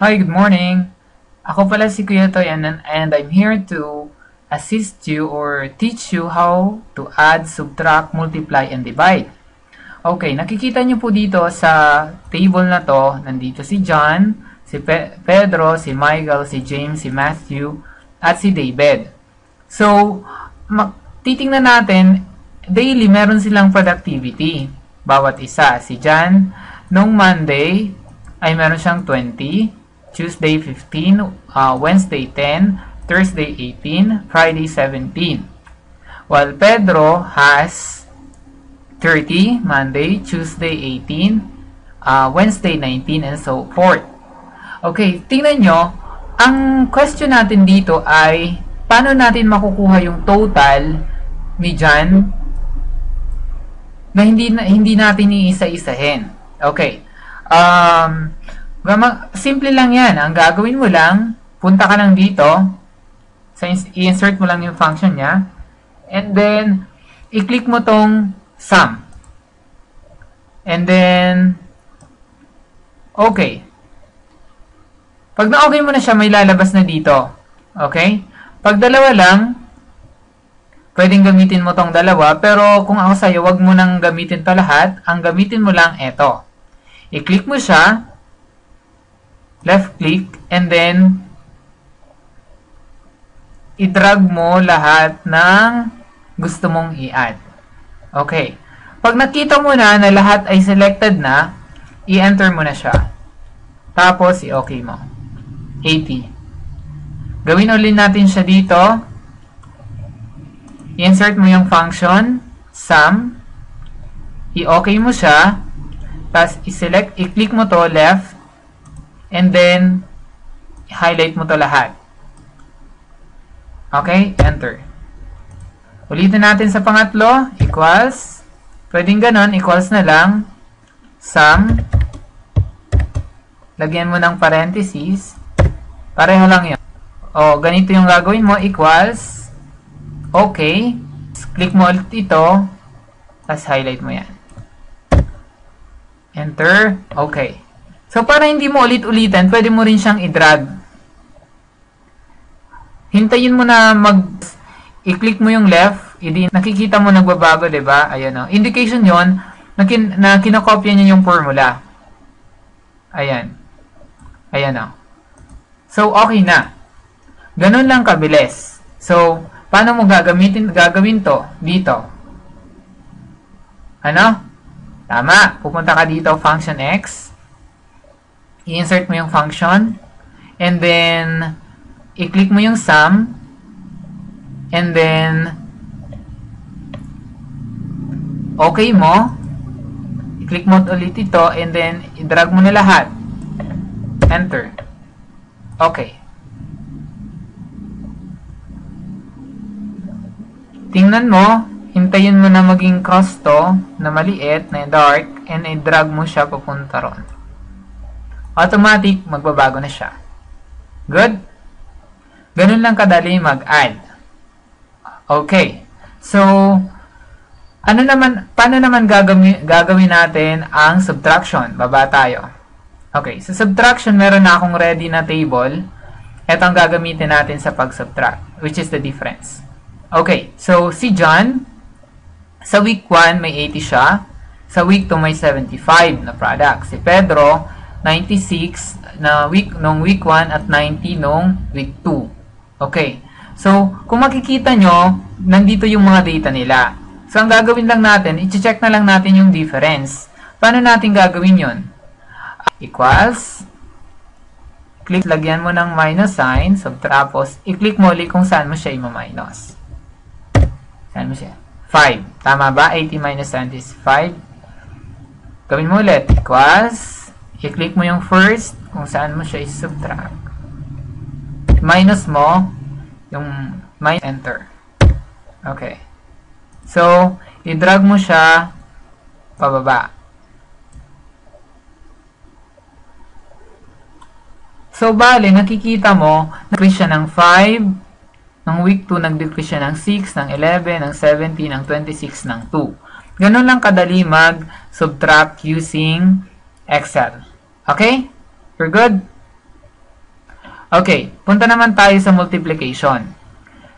Hi, good morning. Ako pala si Kuya Toy and I'm here to assist you or teach you how to add, subtract, multiply, and divide. Okay, nakikita niyo po dito sa table na to, nandito si John, si Pedro, si Michael, si James, si Matthew, at si David. So, titingnan natin, daily meron silang productivity. Bawat isa. Si John, nung Monday, ay meron siyang 20, Tuesday 15, Wednesday 10, Thursday 18, Friday 17. While Pedro has 30, Monday, Tuesday 18, Wednesday 19, and so forth. Okay, tingnan nyo, ang question natin dito ay paano natin makukuha yung total ni John na hindi natin iisa-isahin. Okay. Simple lang yan. Ang gagawin mo lang, punta ka lang dito, i-insert mo lang yung function niya, and then, i-click mo tong sum. And then, okay. Pag na-okay mo na siya, may lalabas na dito. Okay? Pag dalawa lang, pwedeng gamitin mo tong dalawa, pero kung ako sa'yo, wag mo nang gamitin to lahat. Ang gamitin mo lang eto. I-click mo siya, left click, and then i-drag mo lahat ng gusto mong i-add. Okay. Pag nakita mo na lahat ay selected na, i-enter mo na siya. Tapos, i-okay mo. 80. Gawin ulit natin siya dito. I-insert mo yung function, sum. I-okay mo siya. Tapos, i-click mo to left. And then, highlight mo to lahat. Okay? Enter. Ulitin natin sa pangatlo. Equals. Pwedeng ganon. Equals na lang. Sum. Lagyan mo ng parentheses. Pareho lang yun. O, ganito yung gagawin mo. Equals. Okay. Click mo ulit ito. Tapos highlight mo yan. Enter. Okay. So, para hindi mo ulit-ulitan, pwede mo rin siyang i-drag. Hintayin mo na i-click mo yung left, nakikita mo nagbabago, diba? Ayan o. Indication yon na kinakopya niya yung formula. Ayan. Ayan o. So, okay na. Ganun lang kabilis. So, paano mo gagawin to? Dito. Ano? Tama. Pupunta ka dito, function x. I-insert mo yung function, and then, i-click mo yung sum, and then, okay mo, i-click mo ulit ito, and then, i-drag mo na lahat. Enter. Okay. Tingnan mo, hintayin mo na maging cross to, na maliit, na dark, and i-drag mo siya papunta ron. Automatic, magbabago na siya. Good? Ganun lang kadali mag-add. Okay. So, paano naman gagawin natin ang subtraction? Baba tayo. Okay. Sa subtraction, meron na akong ready na table. Ito ang gagamitin natin sa pag-subtract, which is the difference. Okay. So, si John, sa week 1, may 80 siya. Sa week 2, may 75 na product. Si Pedro, 96 nung week 1 at 90 nung week 2. Okay. So, kung makikita nyo, nandito yung mga data nila. So, ang gagawin lang natin, i-check na lang natin yung difference. Paano natin gagawin yun? Equals. Click, lagyan mo ng minus sign. Tapos, i-click mo ulit kung saan mo siya i-minus. Saan mo siya? 5. Tama ba? 80 minus 70 is 5. Gawin mo ulit. Equals. I-click mo yung first kung saan mo siya i-subtract. Minus mo yung minus enter. Okay. So, i-drag mo siya pababa. So, bale, nakikita mo, nag-decrease siya ng 5, ng week 2, nag-decrease siya ng 6, ng 11, ng 17, ng 26, ng 2. Ganun lang kadali mag-subtract using Excel. Okay? We're good? Okay, punta naman tayo sa multiplication.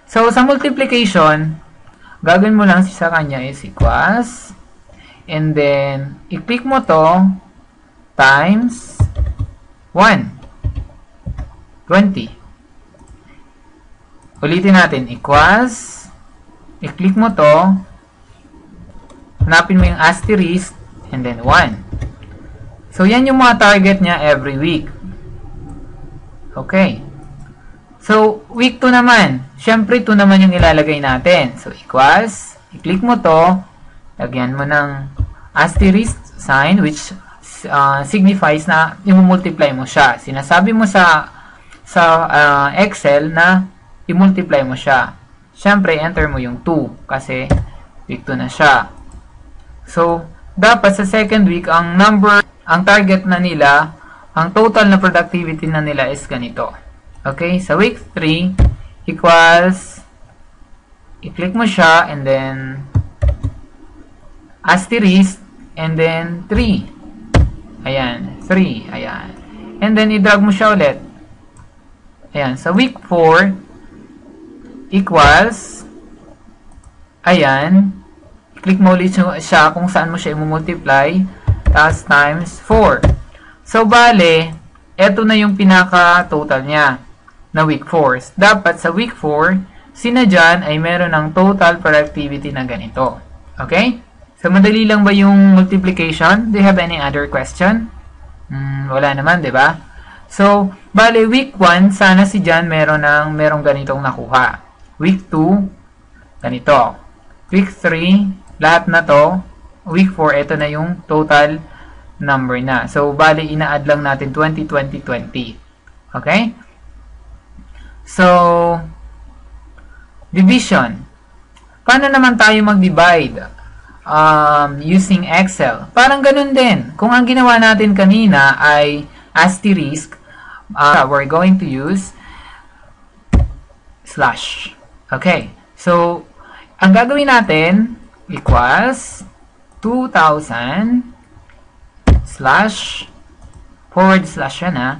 So, sa multiplication, gagawin mo lang sa kanya is equals, and then, i-click mo to, times 1. 20. Ulitin natin, equals, i-click mo to, hanapin mo yung asterisk, and then 1. So, yan yung mga target niya every week. Okay. So, week 2 naman. Siyempre, 2 naman yung ilalagay natin. So, equals, i-click mo to, lagyan mo ng asterisk sign, which signifies na i-multiply mo siya. Sinasabi mo sa Excel na i-multiply mo siya. Siyempre, enter mo yung 2 kasi week 2 na siya. So, dapat sa second week, ang target na nila, ang total na productivity na nila is ganito. Okay? Sa week 3, equals, i-click mo siya, and then, asterisk, and then, 3. Ayan. 3. Ayan. And then, i-drag mo siya ulit. Ayan. Sa week 4, equals, ayan, click mo ulit siya kung saan mo siya i-multiply, tapos times 4. So, bale, eto na yung pinaka-total niya na week 4. Dapat sa week 4, sinadyan ay meron ng total productivity na ganito. Okay? So, madali lang ba yung multiplication? Do you have any other question? Wala naman, di ba? So, bale, week 1, sana si John merong ganitong nakuha. Week 2, ganito. Week 3, lahat na to. Week 4, ito na yung total number na. So, bali, ina-add lang natin 20, 20, 20. Okay? So, division. Paano naman tayo mag-divide? Using Excel. Parang ganun din. Kung ang ginawa natin kanina ay asterisk, we're going to use slash. Okay. So, ang gagawin natin equals 2,000 slash / yan ha.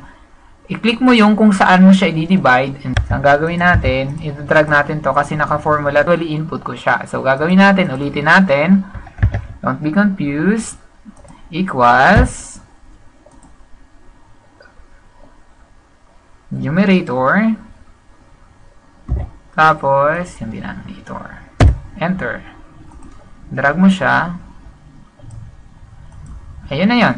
I-click mo yung kung saan mo siya i-divide. And ang gagawin natin, i-drag natin to kasi naka-formula. Actually, input ko siya. So, gagawin natin, ulitin natin. Don't be confused. Equals numerator. Tapos, yung denominator. Enter. Drag mo siya. Ayun na yun.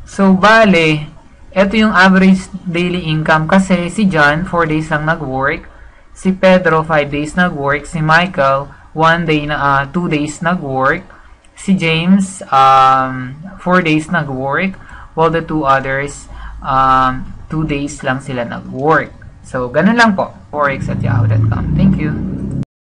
So, bale, ito yung average daily income kasi si John, 4 days lang nag-work. Si Pedro, 5 days nag-work. Si Michael, 2 days nag-work. Si James, 4 days nag-work. While the 2 others, 2 days lang sila nag-work. So, ganun lang po. forex@yahoo.com. Thank you.